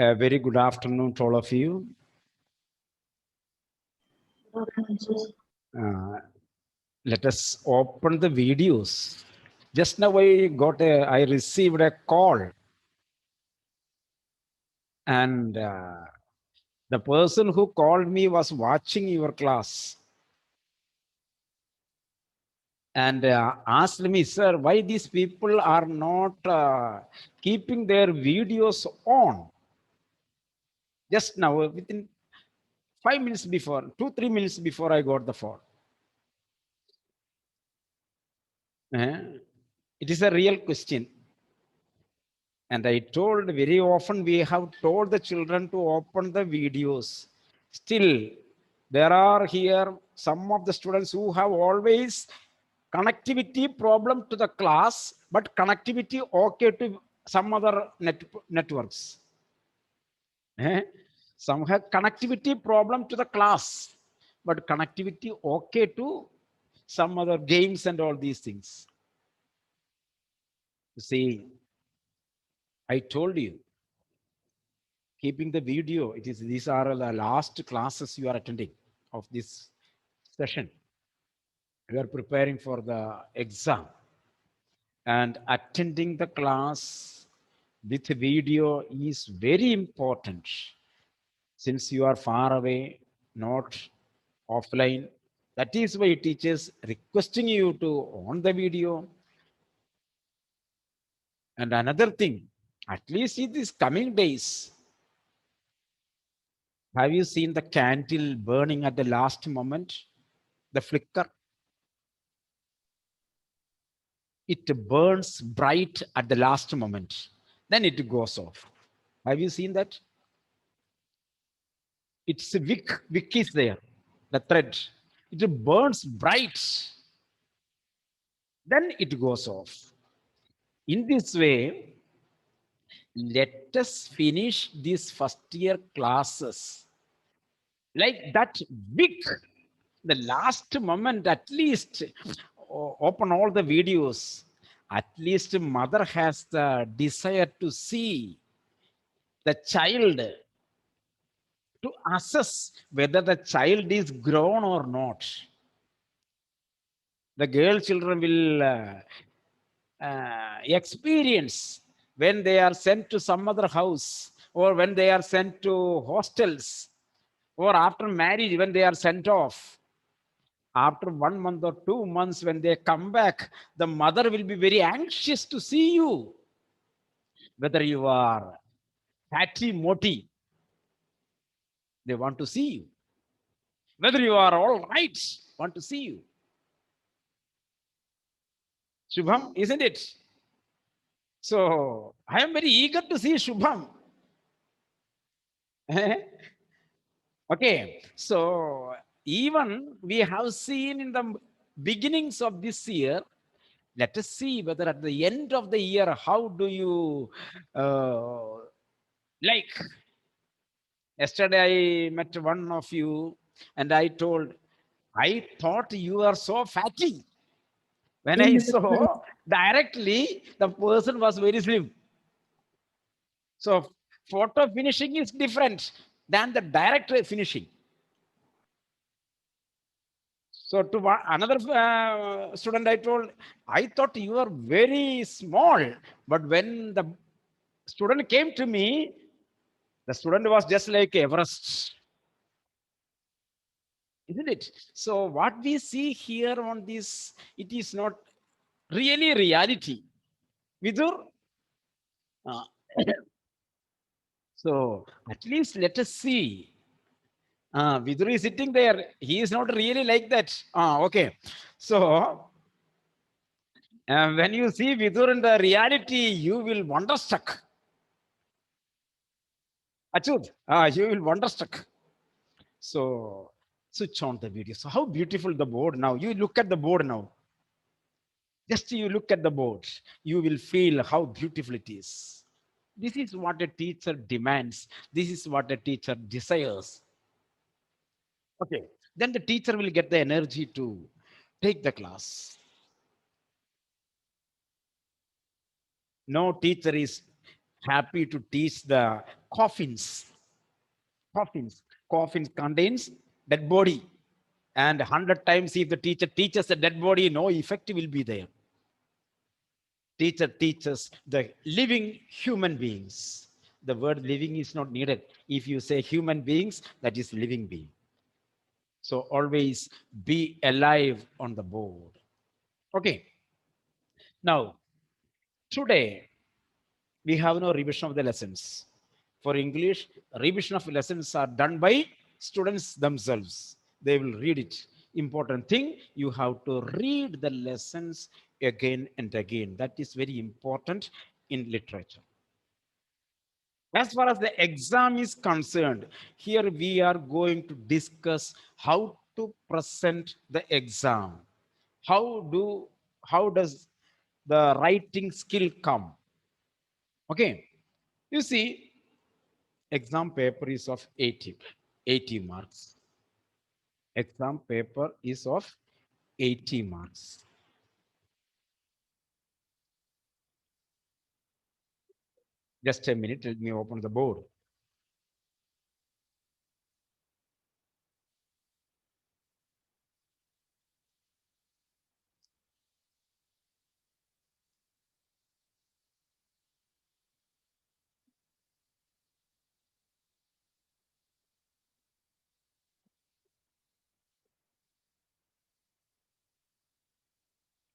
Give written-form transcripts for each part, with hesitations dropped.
A very good afternoon to all of you. Uh, Let us open the videos. Just now I received a call, and the person who called me was watching your class and asked me, "Sir, why these people are not keeping their videos on?" Just now, within 5 minutes before, 2, 3 minutes before I got the phone. It is a real question. And I told very often we have told the children to open the videos. Still, there are here some of the students who have always connectivity problem to the class, but connectivity okay to some other networks. Some have connectivity problem to the class, but connectivity okay to some other games and all these things. See, I told you, keeping the video, these are the last classes you are attending of this session. You are preparing for the exam, and attending the class with video is very important since you are far away, not offline. That is why teachers requesting you to on the video. And another thing, at least in these coming days, have you seen the candle burning at the last moment? The flicker? It burns bright at the last moment. Then it goes off. Have you seen that? It's a wick is there, the thread. It burns bright. Then it goes off. In this way, let us finish these first year classes like that wick, the last moment, at least open all the videos. At least mother has the desire to see the child, to assess whether the child is grown or not. The girl children will experience when they are sent to some other house, or when they are sent to hostels, or after marriage when they are sent off. After 1 month or 2 months, when they come back, the mother will be very anxious to see you, whether you are fatty, moti. They want to see you. Whether you are all right, want to see you. Shubham, isn't it? So I am very eager to see Shubham. Okay, so even we have seen in the beginnings of this year, let us see whether at the end of the year, how do you like. Yesterday I met one of you and I told, I thought you are so fatty. When I saw directly, the person was very slim. So photo finishing is different than the direct finishing. So to another student, I told, I thought you are very small. But when the student came to me, the student was just like Everest. Isn't it? So what we see here on this, it is not really reality. Vidur? Uh, so at least let us see. Vidur is sitting there. He is not really like that. Okay. So when you see Vidur in the reality, you will wonderstruck. Achud, you will wonderstruck. So switch on the video. So how beautiful the board now. You look at the board now. Just you look at the board, you will feel how beautiful it is. This is what a teacher demands. This is what a teacher desires. Okay, then the teacher will get the energy to take the class. No teacher is happy to teach the coffins. Coffins. Coffins contains dead body. And 100 times if the teacher teaches the dead body, no effect will be there. Teacher teaches the living human beings. The word living is not needed. If you say human beings, that is living being. So always be alive on the board. Okay. Now, today we have no revision of the lessons. For English, revision of lessons are done by students themselves. They will read it. Important thing, you have to read the lessons again and again. That is very important in literature. As far as the exam is concerned, here we are going to discuss how to present the exam. How do how does the writing skill come? Okay. You see, exam paper is of 80 marks. Exam paper is of 80 marks. Just a minute, let me open the board.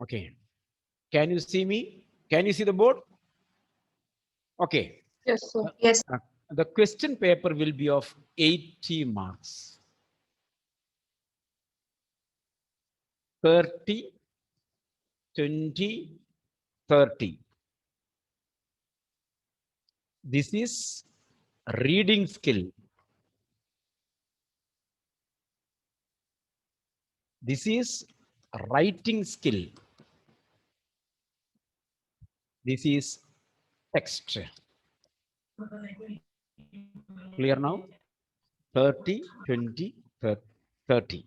Okay. Can you see me? Can you see the board? Okay. Yes, sir. Yes. Uh, the question paper will be of 80 marks. 30, 20, 30. This is reading skill. This is writing skill. This is text. Clear now? 30, 20, 30.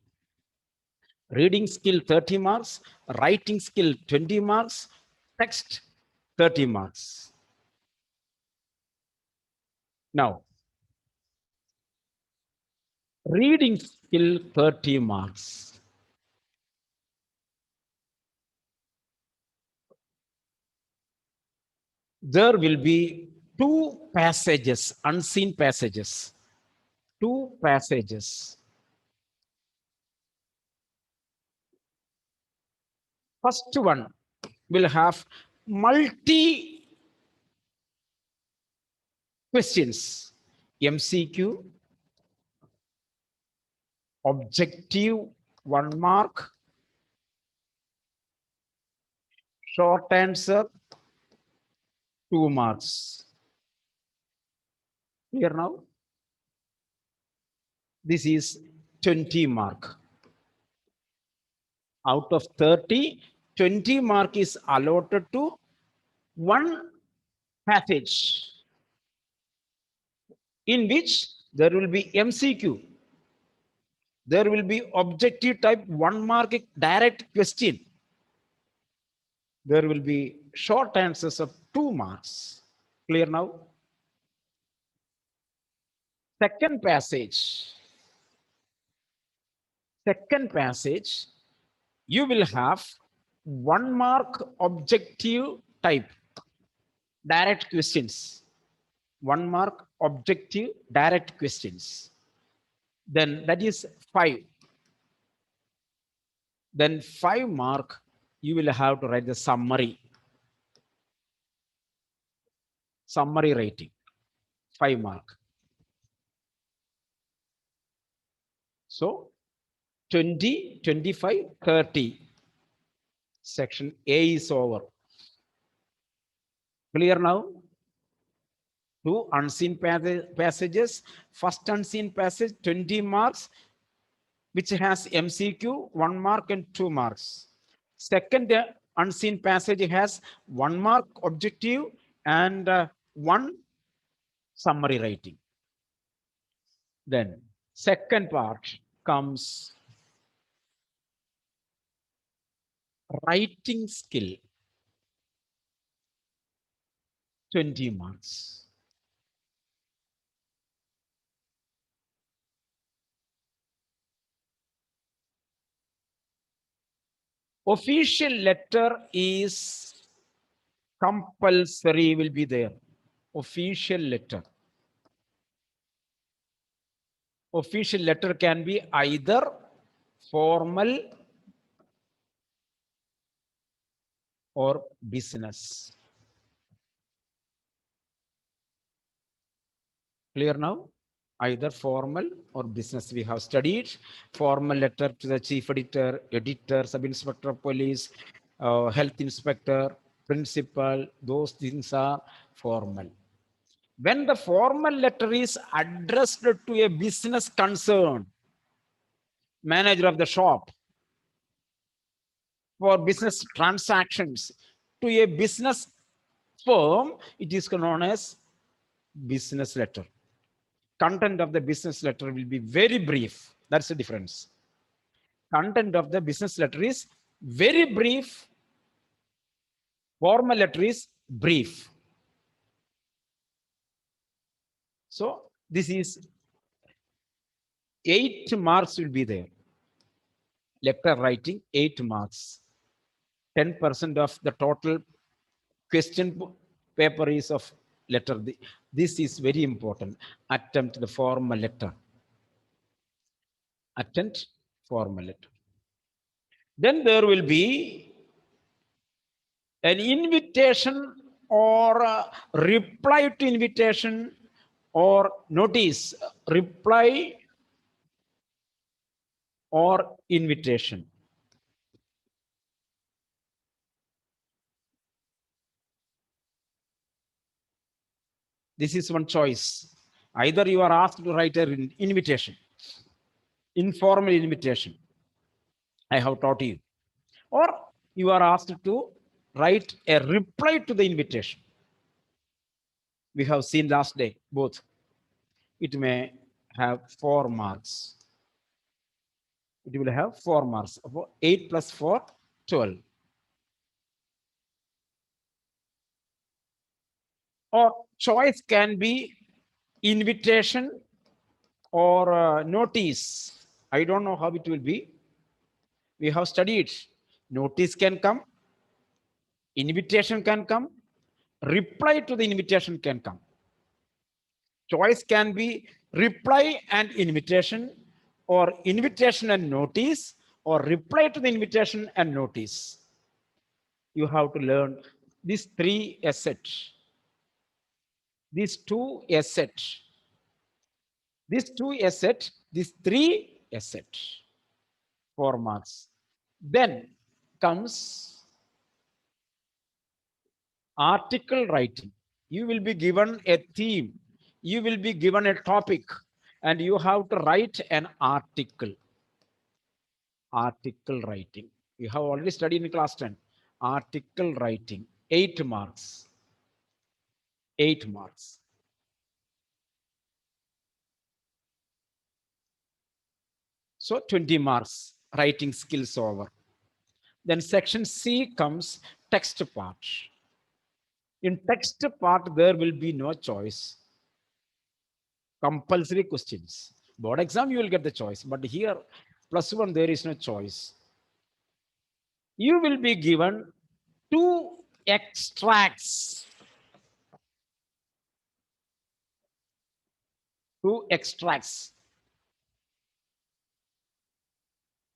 Reading skill 30 marks, writing skill 20 marks, text 30 marks. Now, reading skill 30 marks. There will be two passages, unseen passages. Two passages. First one will have multi questions, MCQ, objective 1 mark, short answer 2 marks. Clear now? This is 20 mark. Out of 30, 20 mark is allotted to one passage in which there will be MCQ. There will be objective type 1 mark direct question. There will be short answers of 2 marks. Clear now? Second passage. Second passage, you will have 1 mark objective type direct questions. 1 mark objective direct questions. Then that is 5. Then 5 mark, you will have to write the summary. Summary writing, 5 mark. So 20, 25, 30. Section A is over. Clear now? Two unseen passages. First unseen passage, 20 marks, which has MCQ, 1 mark and 2 marks. Second unseen passage has 1 mark objective and one summary writing. Then second part comes writing skill, 20 marks. Official letter is compulsory, will be there. Official letter. Official letter can be either formal or business. Clear now? Either formal or business. We have studied formal letter to the chief editor, sub-inspector of police, health inspector, principal. Those things are formal. When the formal letter is addressed to a business concern, manager of the shop, for business transactions, to a business firm, it is known as business letter. Content of the business letter will be very brief. That's the difference. Content of the business letter is very brief. Formal letter is brief. So this is 8 marks will be there. Letter writing, 8 marks. 10% of the total question paper is of letter. This is very important. Attempt the formal letter. Attempt formal letter. Then there will be an invitation or a reply to invitation or notice, reply or invitation. This is one choice. Either you are asked to write an invitation, informal invitation, I have taught you, or you are asked to write a reply to the invitation. We have seen last day, both. It may have 4 marks. It will have 4 marks. 8 plus 4, 12. Or choice can be invitation or notice. I don't know how it will be. We have studied. Notice can come, invitation can come, reply to the invitation can come. Choice can be reply and invitation, or invitation and notice, or reply to the invitation and notice. You have to learn these 3 assets. These 2 assets. These 2 assets, these 3 assets. 4 marks. Then comes article writing. You will be given a theme. You will be given a topic and you have to write an article. Article writing. You have already studied in class 10. Article writing. 8 marks. 8 marks. So 20 marks. Writing skills over. Then section C comes text part. In text part, there will be no choice. Compulsory questions. Board exam, you will get the choice. But here, +1, there is no choice. You will be given 2 extracts. 2 extracts.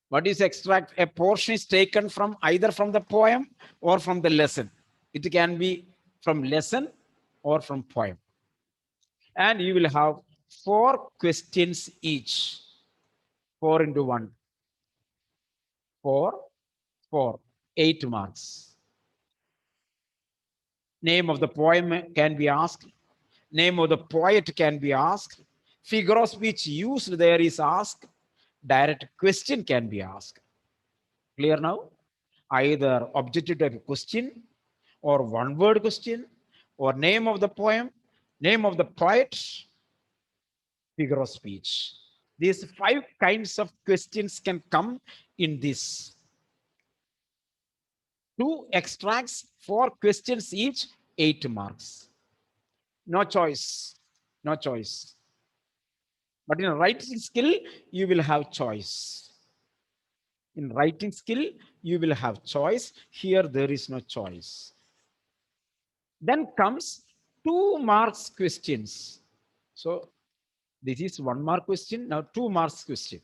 What is extract? A portion is taken from either from the poem or from the lesson. It can be from lesson or from poem. And you will have 4 questions each. 4 into 1. 4, 4, 8 marks. Name of the poem can be asked. Name of the poet can be asked. Figure of speech used there is asked. Direct question can be asked. Clear now? Either objective type question or one word question or name of the poem, name of the poet, figure of speech. These 5 kinds of questions can come in this. 2 extracts, 4 questions each, 8 marks. No choice. No choice. But in writing skill, you will have choice. In writing skill, you will have choice. Here, there is no choice. Then comes 2 marks questions. So this is 1 mark question. Now 2 marks question.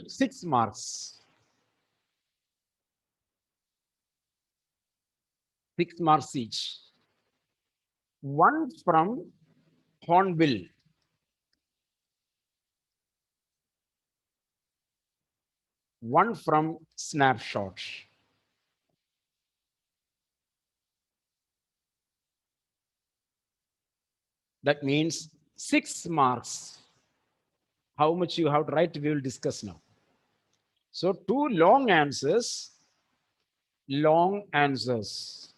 Six marks. 6 marks each. One from Hornbill. One from Snapshot. That means 6 marks. How much you have to write, we will discuss now. So two long answers. Long answers.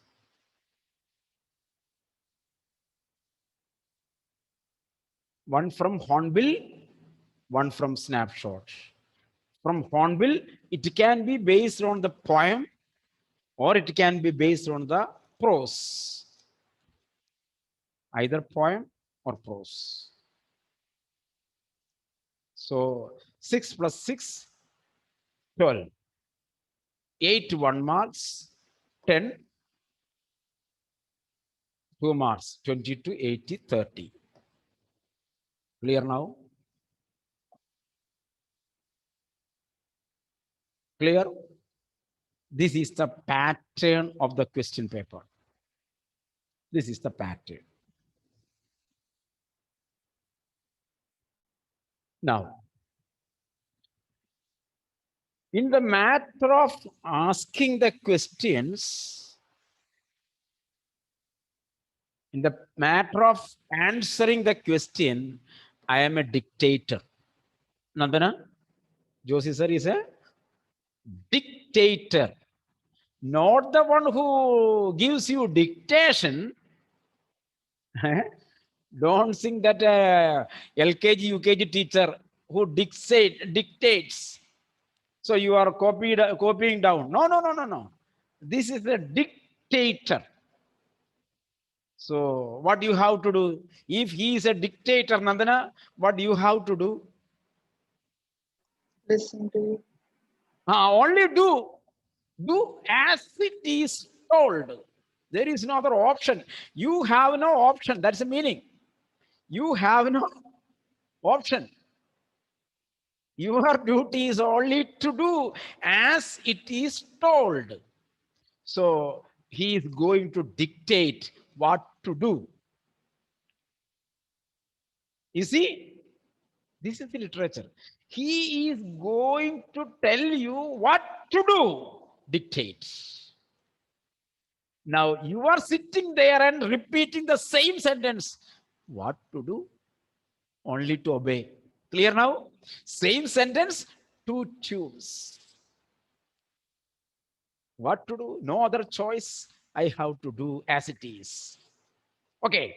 One from Hornbill, one from Snapshot. From Hornbill, it can be based on the poem or it can be based on the prose. Either poem or prose. So 6 plus 6, 12. 8 1 marks, 10 2 marks, 20 to 80, 30. Clear now? Clear? This is the pattern of the question paper. This is the pattern. Now, in the matter of asking the questions, in the matter of answering the question, I am a dictator. Nandana, Joshi sir is a dictator, not the one who gives you dictation. Don't think that LKG, UKG teacher who dictates. So you are copying down. No, no, no, no, no. This is a dictator. So what you have to do? If he is a dictator, Nandana, what you have to do? Listen to you. Only do as it is told. There is no other option. You have no option. That's the meaning. You have no option. Your duty is only to do as it is told. So he is going to dictate what to do. You see, this is the literature. He is going to tell you what to do, dictate. Now you are sitting there and repeating the same sentence. What to do? Only to obey. Clear now? Same sentence, two tunes. What to do? No other choice. I have to do as it is. Okay.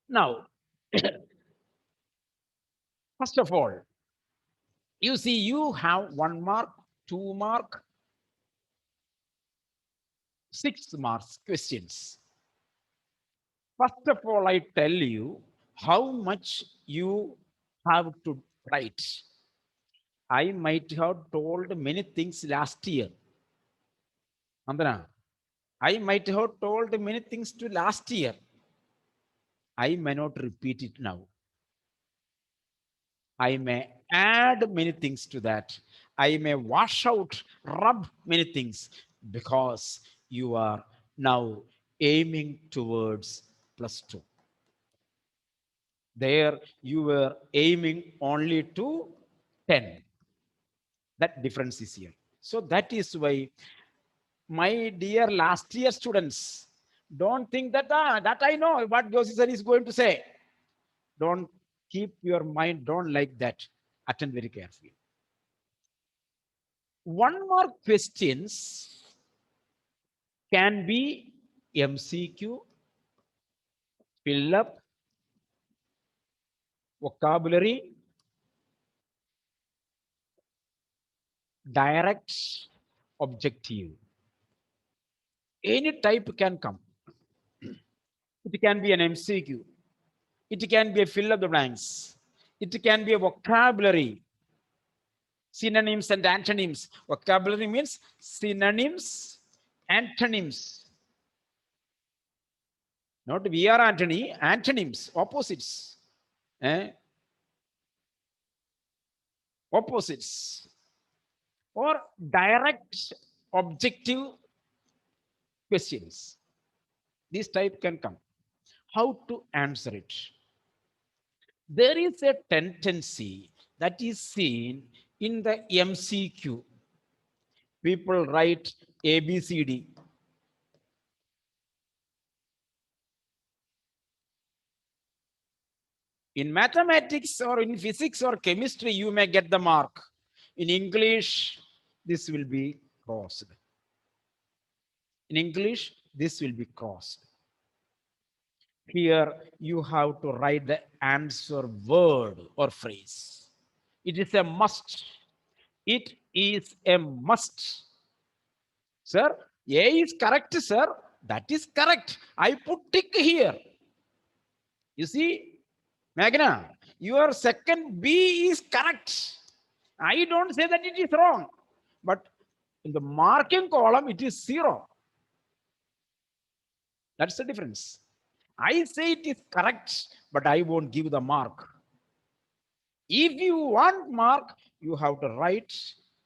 Now, first of all, you see, you have 1 mark, 2 mark, 6 marks questions. First of all, I tell you how much you have to write. I might have told many things last year. Andana, I might have told many things to last year. I may not repeat it now. I may add many things to that. I may wash out, rub many things because you are now aiming towards +2. There you were aiming only to 10. That difference is here. So that is why, my dear last year students, don't think that that I know what Joshi sir is going to say. Don't keep your mind, don't like that. Attend very carefully. 1 mark questions can be MCQ, fill up, vocabulary, direct, objective. Any type can come. It can be an MCQ. It can be a fill up the blanks. It can be a vocabulary, synonyms and antonyms. Vocabulary means synonyms, antonyms. Not we are Antony, antonyms, opposites. Eh? Opposites. Or direct, objective questions. This type can come. How to answer it? There is a tendency that is seen in the MCQ. People write ABCD. In mathematics or in physics or chemistry, you may get the mark. In English, this will be crossed. In English, this will be crossed. Here, you have to write the answer word or phrase. It is a must. It is a must. Sir, A is correct, sir. That is correct. I put tick here. You see, Magna, your second B is correct. I don't say that it is wrong. But in the marking column, it is 0. That's the difference. I say it is correct, but I won't give the mark. If you want mark, you have to write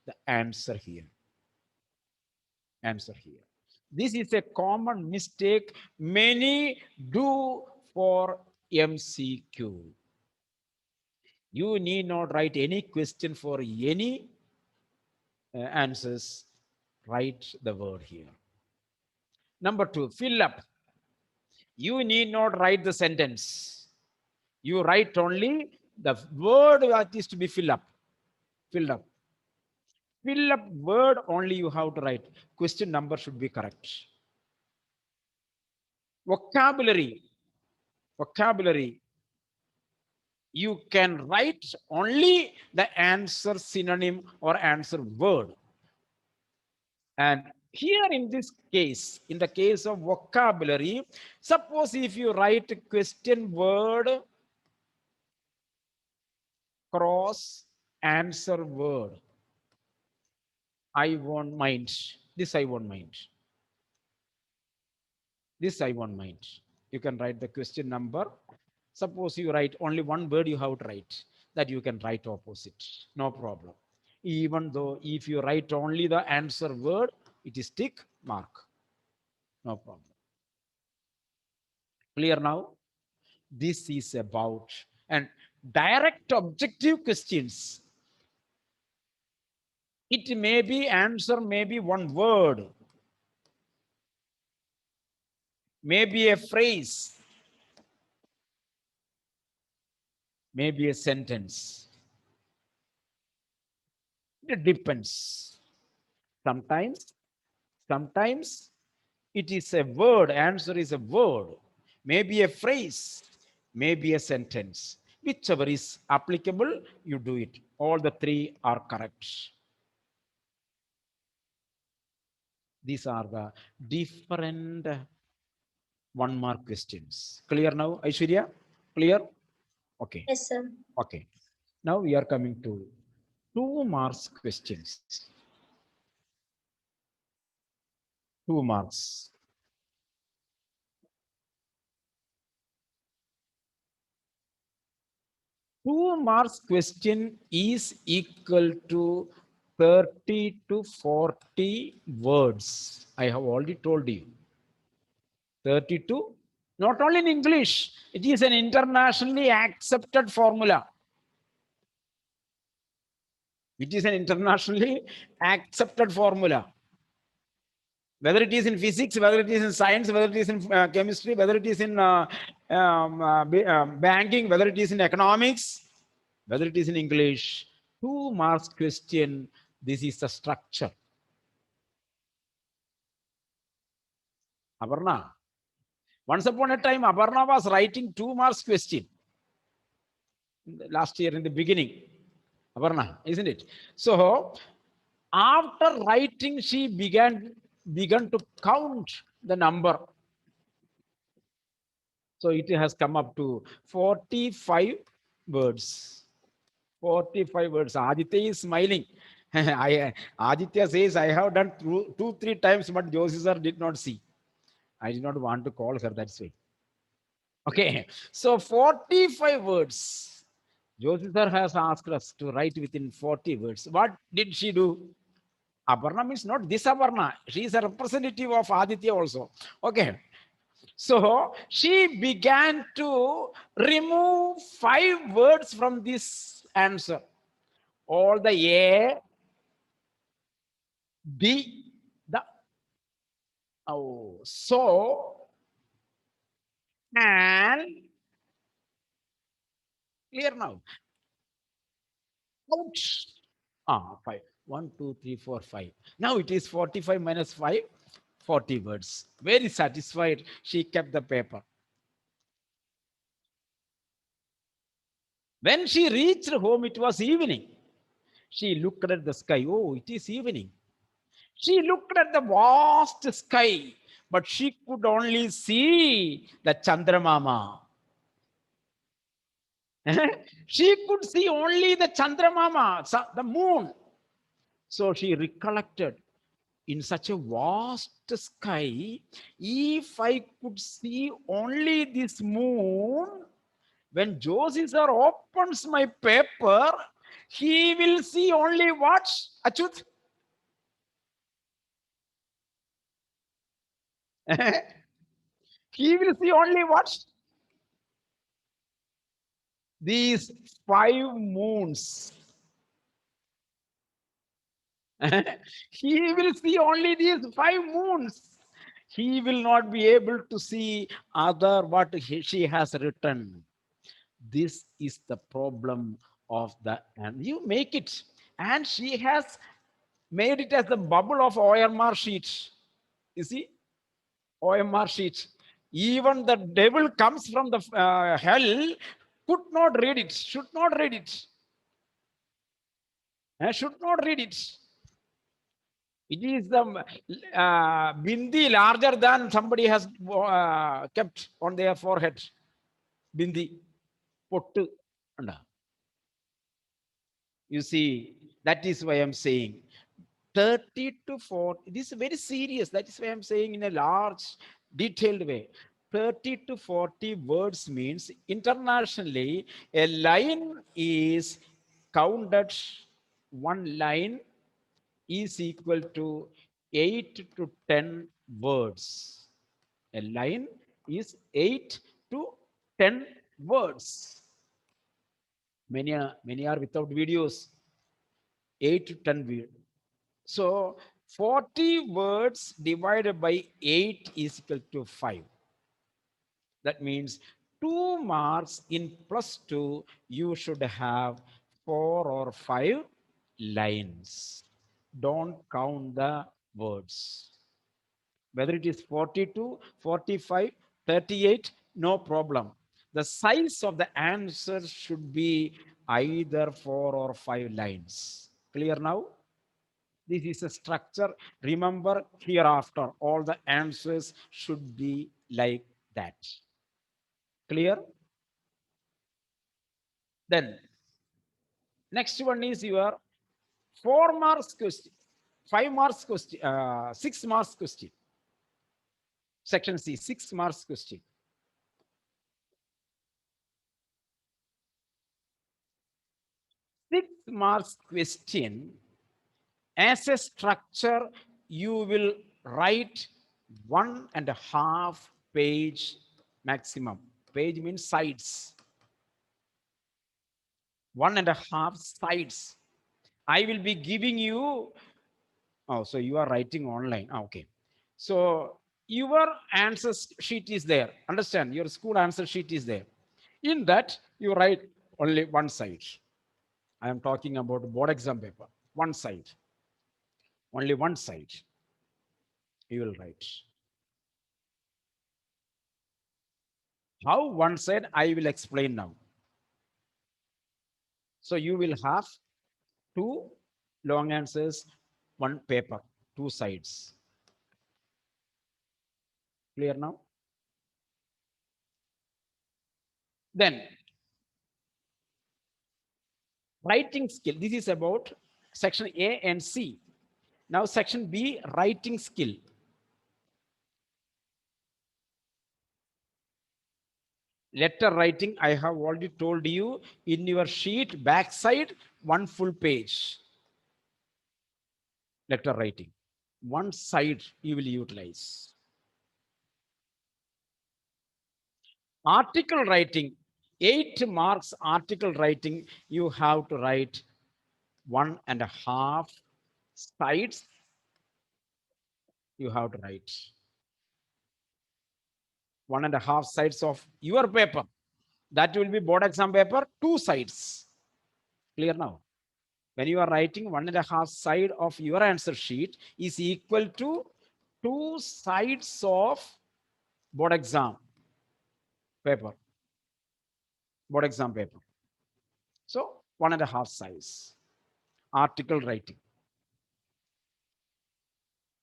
the answer here. Answer here. This is a common mistake many do for MCQ. You need not write any question for any answers. Write the word here. Number 2, fill up. You need not write the sentence. You write only the word that is to be filled up. Filled up. Fill up word only you have to write. Question number should be correct. Vocabulary. Vocabulary. You can write only the answer synonym or answer word. And here in this case, in the case of vocabulary, suppose if you write a question word cross answer word, I won't mind. This I won't mind. This I won't mind. You can write the question number. Suppose you write only one word you have to write, that you can write opposite. No problem. Even though if you write only the answer word, it is tick mark. No problem. Clear now? This is about and direct objective questions. It may be answer, maybe one word, maybe a phrase, maybe a sentence. It depends. Sometimes it is a word, answer is a word, maybe a phrase, maybe a sentence. Whichever is applicable, you do it. All the 3 are correct. These are the different 1 mark questions. Clear now, Aishwarya? Clear? Okay. Yes, sir. Okay. Now we are coming to 2 marks questions. 2 marks. 2 marks question is equal to 30 to 40 words. I have already told you. 32, not only in English, it is an internationally accepted formula. It is an internationally accepted formula. Whether it is in physics, whether it is in science, whether it is in chemistry, whether it is in banking, whether it is in economics, whether it is in English, 2 marks question, this is the structure. Aparna, once upon a time, Aparna was writing 2 marks question last year in the beginning. Aparna, isn't it? So After writing, she began to count the number. So it has come up to 45 words. 45 words. Aditya is smiling. Aditya says, I have done two, 3 times, but Josie sir did not see. I did not want to call her, that's why. Okay, so 45 words. Josie sir has asked us to write within 40 words. What did she do? Aparna means not this Aparna. She is a representative of Aditya also. Okay. So she began to remove 5 words from this answer. All the A, B, the so, and clear now. Ouch. Five. 1, 2, 3, 4, 5. Now it is 45 minus 5, 40 words. Very satisfied. She kept the paper. When she reached home, it was evening. She looked at the sky. Oh, it is evening. She looked at the vast sky, but she could only see the Chandramama. She could see only the Chandramama, the moon. So she recollected, in such a vast sky, if I could see only this moon, when Josie sir opens my paper, he will see only what? Achut? He will see only what? These 5 moons. He will see only these 5 moons. He will not be able to see other what she has written. This is the problem of the, and you make it. And she has made it as the bubble of OMR sheet. You see, OMR sheet. Even the devil comes from the hell, could not read it, should not read it. Should not read it. It is the bindi larger than somebody has kept on their forehead. Bindi, pottu. You see, that is why I'm saying 30 to 40. This is very serious. That is why I'm saying in a large, detailed way. 30 to 40 words means internationally, a line is counted, one line is equal to 8 to 10 words. A line is 8 to 10 words. Many are without videos. 8 to 10 words. So 40 words divided by 8 is equal to 5. That means 2 marks in +2, you should have 4 or 5 lines. Don't count the words. Whether it is 42, 45, 38, no problem. The size of the answer should be either 4 or 5 lines. Clear now? This is a structure. Remember, hereafter, all the answers should be like that. Clear? Then, next one is your 4 marks question, 5 marks question, 6 marks question. Section C, 6 marks question. 6 marks question. As a structure, you will write 1.5 page maximum. Page means sides. 1.5 sides. I will be giving you. Oh, so you are writing online. Okay. So your answer sheet is there. Understand? Your school answer sheet is there. In that, you write only one side. I am talking about board exam paper. One side. Only one side. You will write. How one side, I will explain now. So you will have 2 long answers, one paper, two sides. Clear now? Then writing skill. This is about section A and C. Now section B, writing skill. Letter writing, I have already told you in your sheet, backside, one full page. Letter writing. One side you will utilize. Article writing, 8 marks article writing, you have to write 1.5 sides. You have to write 1.5 sides of your paper. That will be board exam paper, 2 sides. Clear now? When you are writing 1.5 side of your answer sheet is equal to 2 sides of board exam paper. Board exam paper. So 1.5 sides. Article writing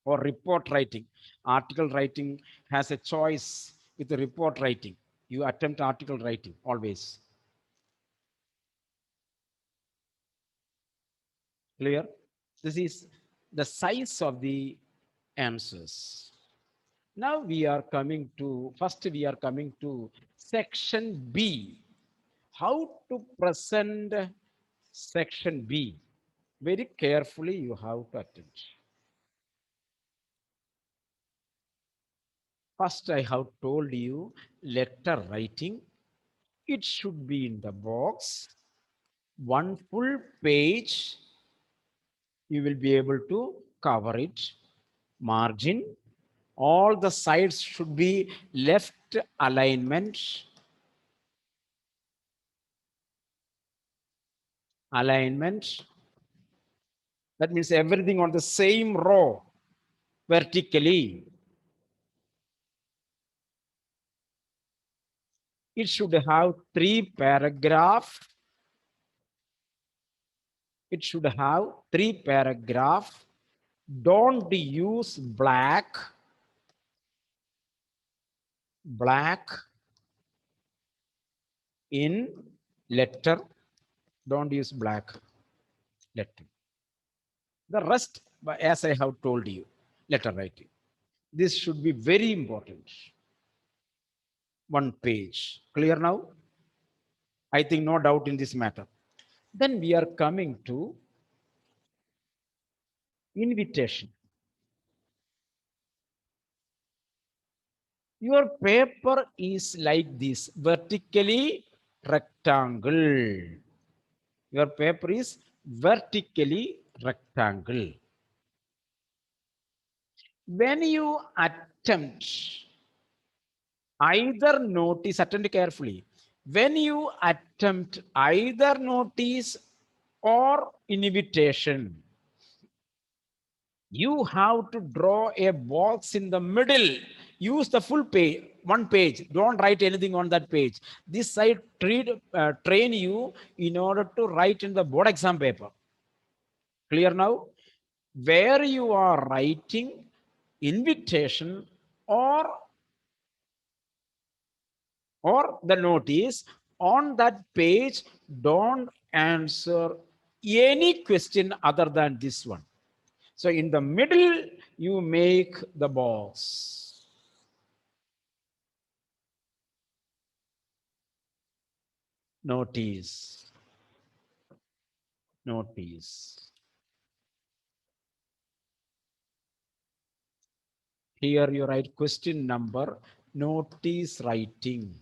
or report writing. Article writing has a choice with the report writing. You attempt article writing always. Clear? This is the size of the answers. Now we are coming to, first we are coming to section B. How to present section B? Very carefully you have to attend. First I have told you letter writing. It should be in the box. One full page, you will be able to cover it. Margin, all the sides should be left alignment. Alignment. That means everything on the same row vertically. It should have 3 paragraphs. It should have 3 paragraphs. Don't use black in letter. Don't use black letter. The rest, as I have told you, letter writing. This should be very important. One page. Clear now? I think no doubt in this matter. Then we are coming to invitation. Your paper is like this, vertically rectangle. Your paper is vertically rectangle. When you attempt either notice, attend carefully. When you attempt either notice or invitation, you have to draw a box in the middle. Use the full page, one page. Don't write anything on that page. This side train you in order to write in the board exam paper. Clear now? Where you are writing invitation or the notice, on that page, don't answer any question other than this one. So in the middle, you make the box. Notice. Notice. Here you write question number, notice writing.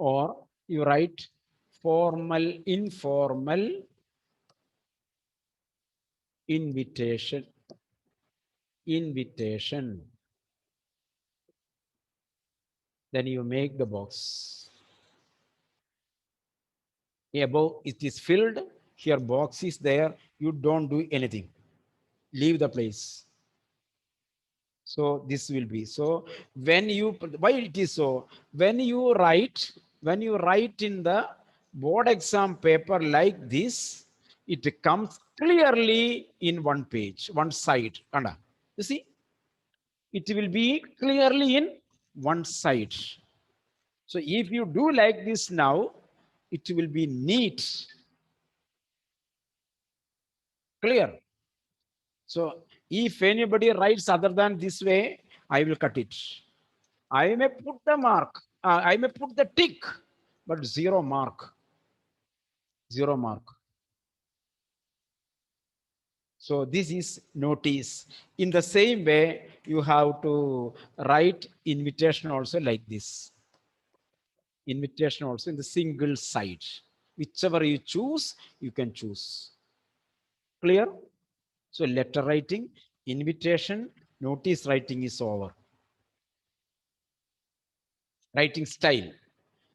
Or you write formal, informal invitation. Invitation. Then you make the box. Above it is filled, here box is there, you don't do anything. Leave the place. So this will be so when you why it is so when you write in the board exam paper like this, it comes clearly in one page, one side. Kanda. You see, it will be clearly in one side. So if you do like this now, it will be neat, clear. So if anybody writes other than this way, I will cut it. I may put the mark, I may put the tick, but zero mark, zero mark. So this is notice. In the same way, you have to write invitation also like this. Invitation also in the single side. Whichever you choose, you can choose. Clear? So letter writing, invitation, notice writing is over. Writing style.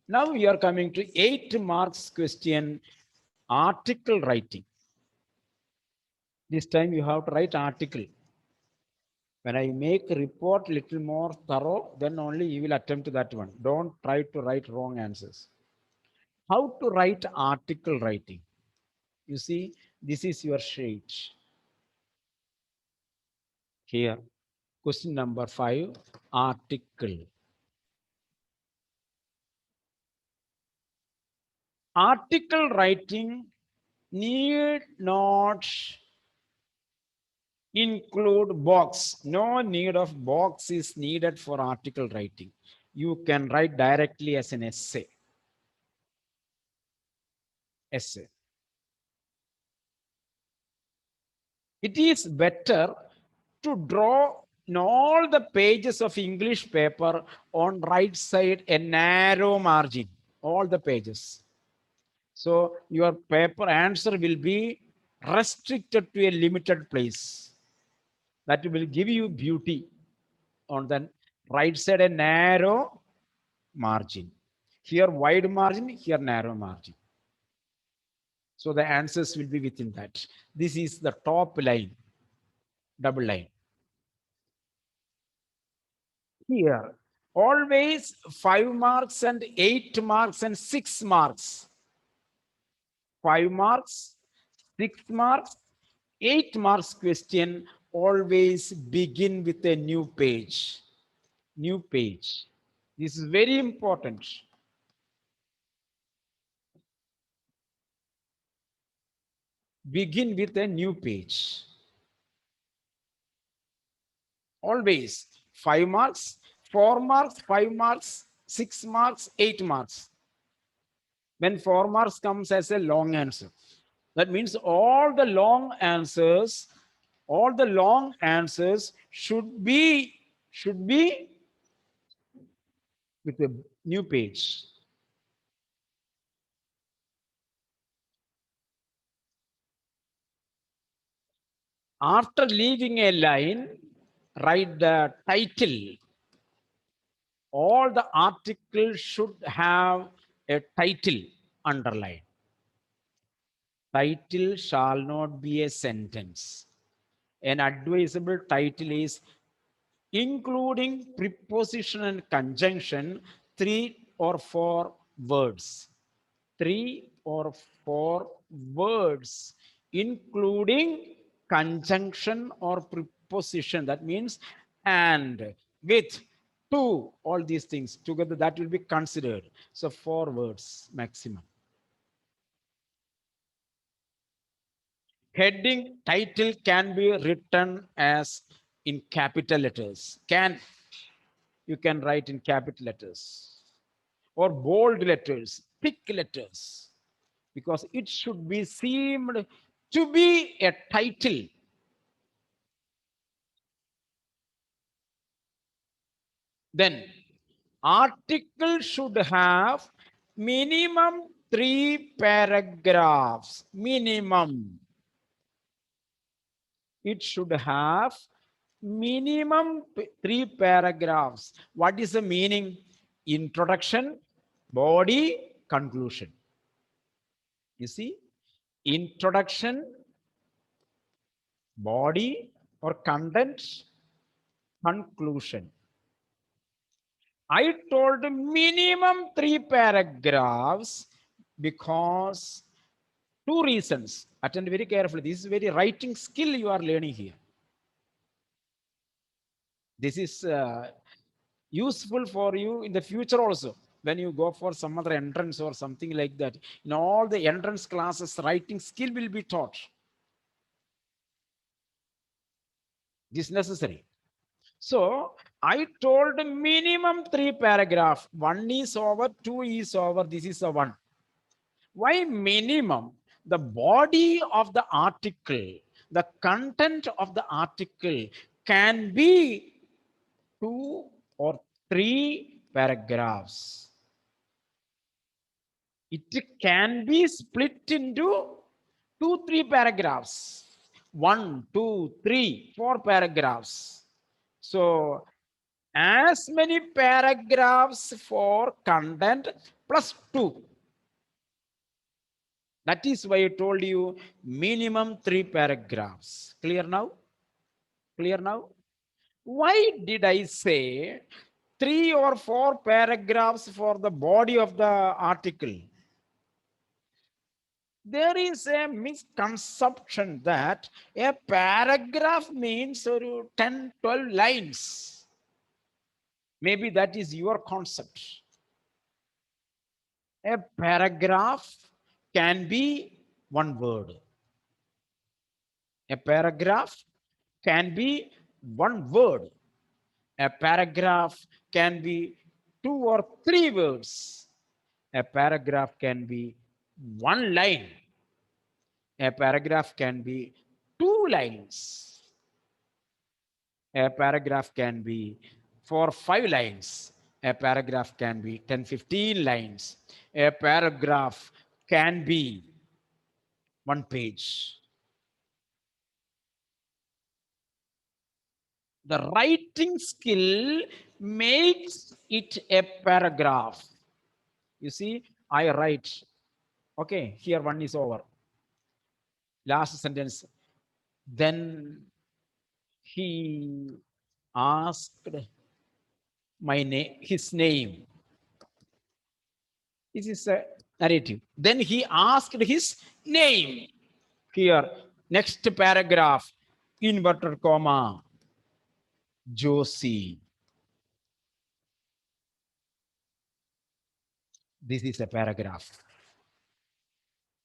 Now we are coming to 8 marks question, article writing. This time you have to write article. When I make a report little more thorough, then only you will attempt that one. Don't try to write wrong answers. How to write article writing? You see, this is your sheet. Here, question number 5, article. Article writing need not include box. No need of box is needed for article writing. You can write directly as an essay. Essay. It is better to draw in all the pages of English paper on right side a narrow margin, all the pages. So your paper answer will be restricted to a limited place. That will give you beauty. On the right side, a narrow margin. Here wide margin, here narrow margin. So the answers will be within that. This is the top line, double line. Here, always 5 marks and 8 marks and 6 marks. 5 marks, 6 marks, 8 marks question always begin with a new page. New page. This is very important. Begin with a new page. Always 5 marks, 4 marks, 5 marks, 6 marks, 8 marks. When 4 marks comes as a long answer. That means all the long answers should be with a new page. After leaving a line, write the title. All the articles should have a title underlined. Title shall not be a sentence. An advisable title is including preposition and conjunction, 3 or 4 words. 3 or 4 words, including conjunction or preposition. That means and, with, to, all these things together, that will be considered. So 4 words maximum. Heading title can be written as in capital letters. You can write in capital letters or bold letters, thick letters, because it should be seemed to be a title. Then article should have minimum 3 paragraphs. Minimum. It should have minimum 3 paragraphs. What is the meaning? Introduction, body, conclusion. You see, introduction, body or content, conclusion. I told minimum 3 paragraphs because two reasons. Attend very carefully. This is very writing skill you are learning here. This is useful for you in the future also. When you go for some other entrance or something like that, in all the entrance classes, writing skill will be taught. This is necessary. So I told minimum 3 paragraph. One is over, two is over. This is a one. Why minimum? The body of the article, the content of the article can be 2 or 3 paragraphs. It can be split into 2, 3 paragraphs. 1, 2, 3, 4 paragraphs. So as many paragraphs for content plus 2. That is why I told you minimum 3 paragraphs. Clear now? Clear now? Why did I say 3 or 4 paragraphs for the body of the article? There is a misconception that a paragraph means 10, 12 lines. Maybe that is your concept. A paragraph can be one word. A paragraph can be one word. A paragraph can be 2 or 3 words. A paragraph can be one line. A paragraph can be 2 lines. A paragraph can be 4, 5 lines. A paragraph can be 10, 15 lines. A paragraph can be 1 page. The writing skill makes it a paragraph. You see, I write. Okay, here one is over. Last sentence. Then he asked my name, his name. This is a narrative. Then he asked his name. Here, next paragraph, inverted comma, Josie. This is a paragraph.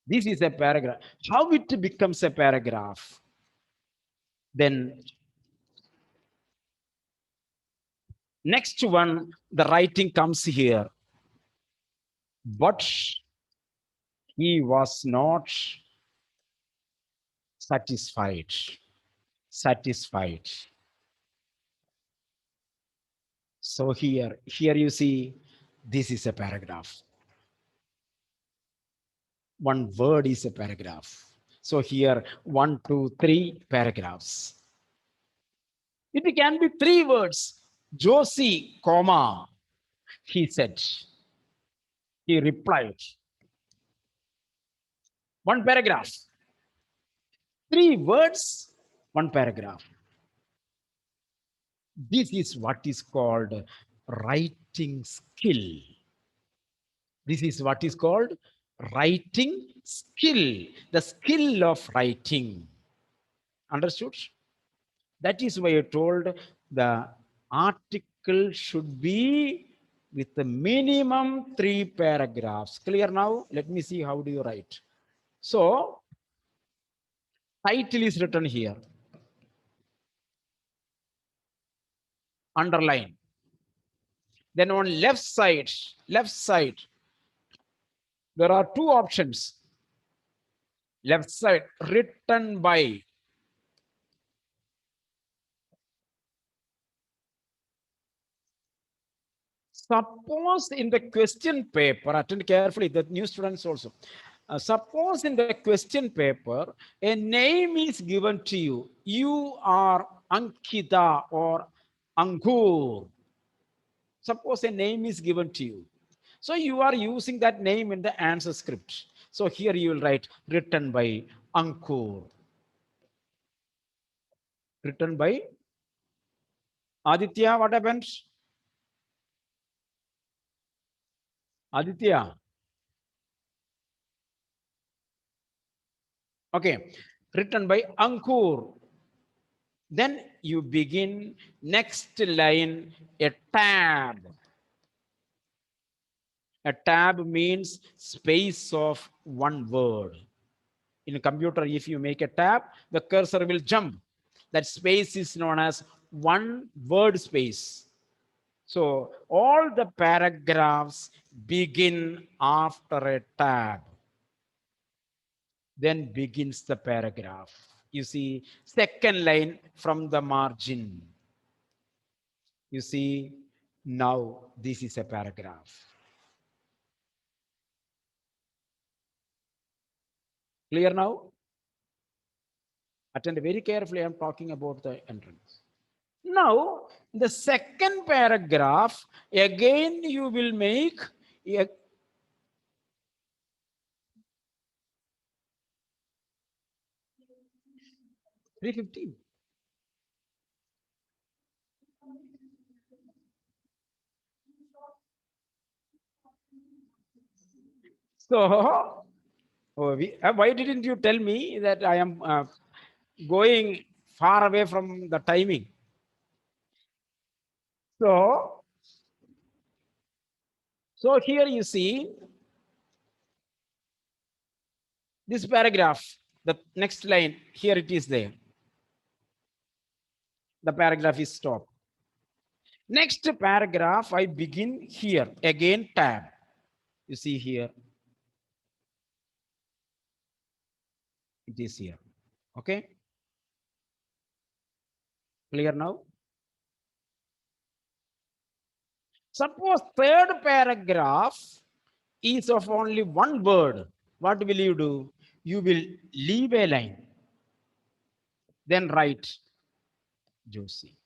This is a paragraph. How it becomes a paragraph? Then next one, the writing comes here. But he was not satisfied. Satisfied. So here you see, this is a paragraph. One word is a paragraph. So here, 1, 2, 3 paragraphs. It can be 3 words. Josie, comma, he said. He replied. One paragraph. 3 words, one paragraph. This is what is called writing skill. This is what is called writing skill. The skill of writing. Understood? That is why I told the article should be with the minimum 3 paragraphs. Clear now? Let me see how do you write. So, title is written here. Underline. Then on left side, there are 2 options. Left side, written by. Suppose in the question paper, attend carefully, the new students also. Suppose in the question paper, a name is given to you. You are Ankita or Ankur. Suppose a name is given to you. So you are using that name in the answer script. So here you will write written by Ankur. Written by Aditya, what happened? Aditya. Okay, written by Ankur. Then you begin next line, a tab. A tab means space of one word. In a computer, if you make a tab, the cursor will jump. That space is known as one word space. So all the paragraphs begin after a tab. Then begins the paragraph. You see, second line from the margin. You see, now this is a paragraph. Clear now? Attend very carefully. I'm talking about the entrance. Now, the second paragraph, again you will make a 315. So, why didn't you tell me that I am going far away from the timing? So, so here you see this paragraph, the next line, here it is there. The paragraph is stopped. Next paragraph, I begin here, again tab. You see here, it is here. Okay, clear now? Suppose third paragraph is of only one word. What will you do? You will leave a line, then write Josie.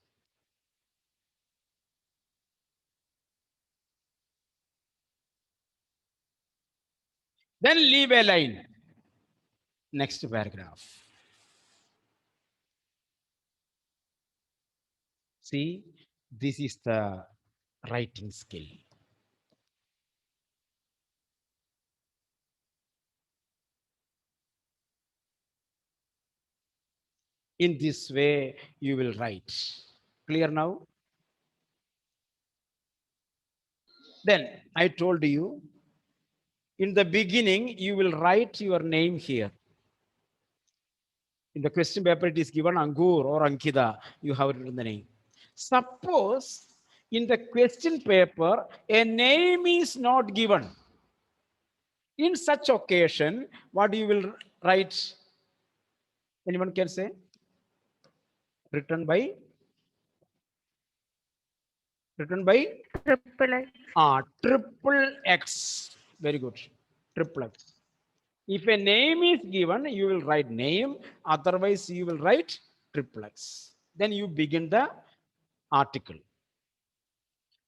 Then leave a line. Next paragraph. See, this is the writing skill. In this way, you will write. Clear now? Then I told you, in the beginning, you will write your name here. In the question paper, it is given Angur or Ankita. You have written the name. Suppose in the question paper, a name is not given. In such occasion, what you will write? Anyone can say? Written by? Written by? Triple X. Triple X. Very good. Triple X. If a name is given, you will write name. Otherwise, you will write triple X. Then you begin the article.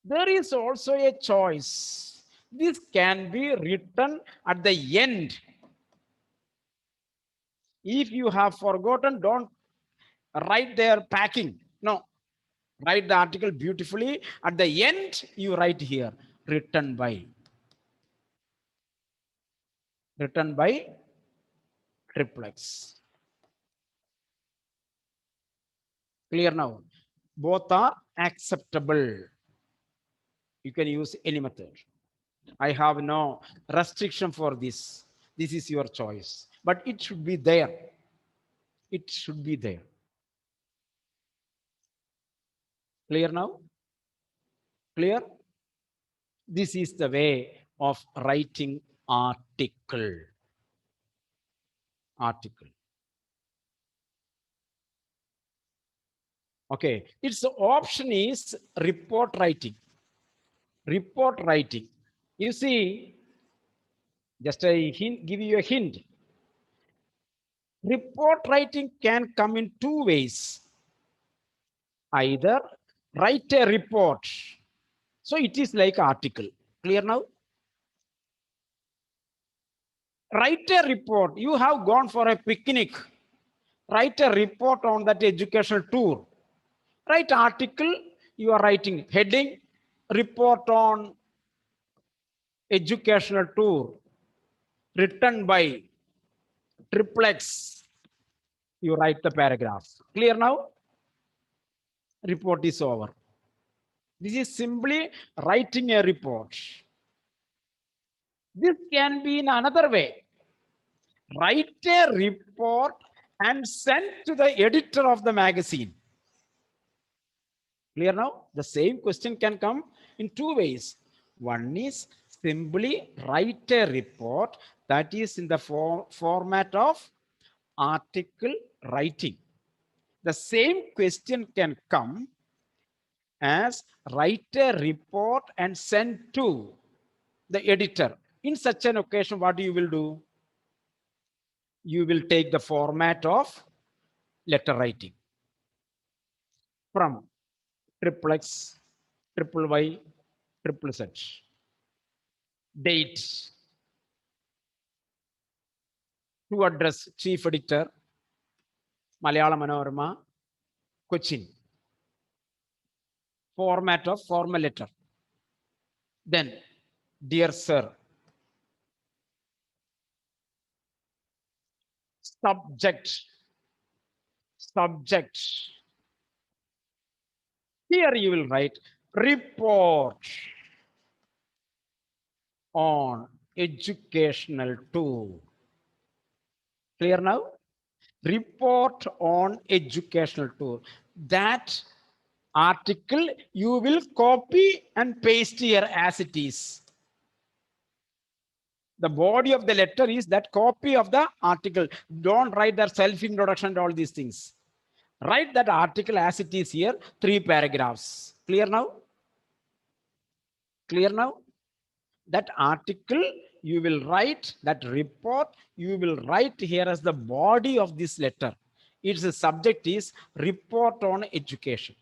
There is also a choice. This can be written at the end. If you have forgotten, don't write there packing. No, write the article beautifully. At the end, you write here, written by. Written by triplex. Clear now? Both are acceptable. You can use any method. I have no restriction for this. This is your choice. But it should be there. It should be there. Clear now? Clear? This is the way of writing article. Article. Okay. Its option is report writing. Report writing. You see, just a hint, give you a hint. Report writing can come in two ways. Either write a report. So it is like article. Clear now? Write a report. You have gone for a picnic. Write a report on that educational tour. Write article. You are writing heading, report on educational tour written by Triplex. You write the paragraph. Clear now? Report is over. This is simply writing a report. This can be in another way. Write a report and send to the editor of the magazine. Clear now? The same question can come in two ways. One is simply write a report that is in the format of article writing. The same question can come as write a report and send to the editor. In such an occasion, what you will do? You will take the format of letter writing from triplex, triple Y, triple Z. Date to address chief editor, Malayalam Manorama, Cochin. Format of formal letter. Then, dear sir, subject. Here you will write report on educational tool. Clear now? Report on educational tool. That article you will copy and paste here as it is. The body of the letter is that copy of the article. Don't write the self-introduction and all these things. Write that article as it is here, 3 paragraphs. Clear now? Clear now? That article you will write, that report you will write here as the body of this letter. Its subject is report on education.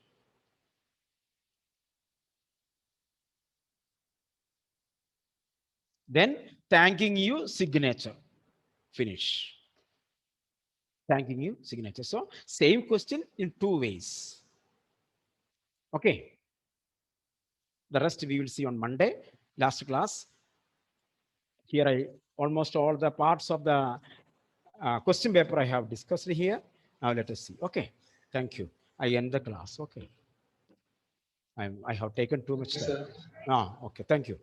Then thanking you, signature. Finish. Thanking you, signature. So same question in 2 ways. Okay. The rest we will see on Monday, last class. Here almost all the parts of the question paper I have discussed here. Now let us see. Okay. Thank you. I end the class. Okay. I have taken too much time. Sir. Okay. Thank you.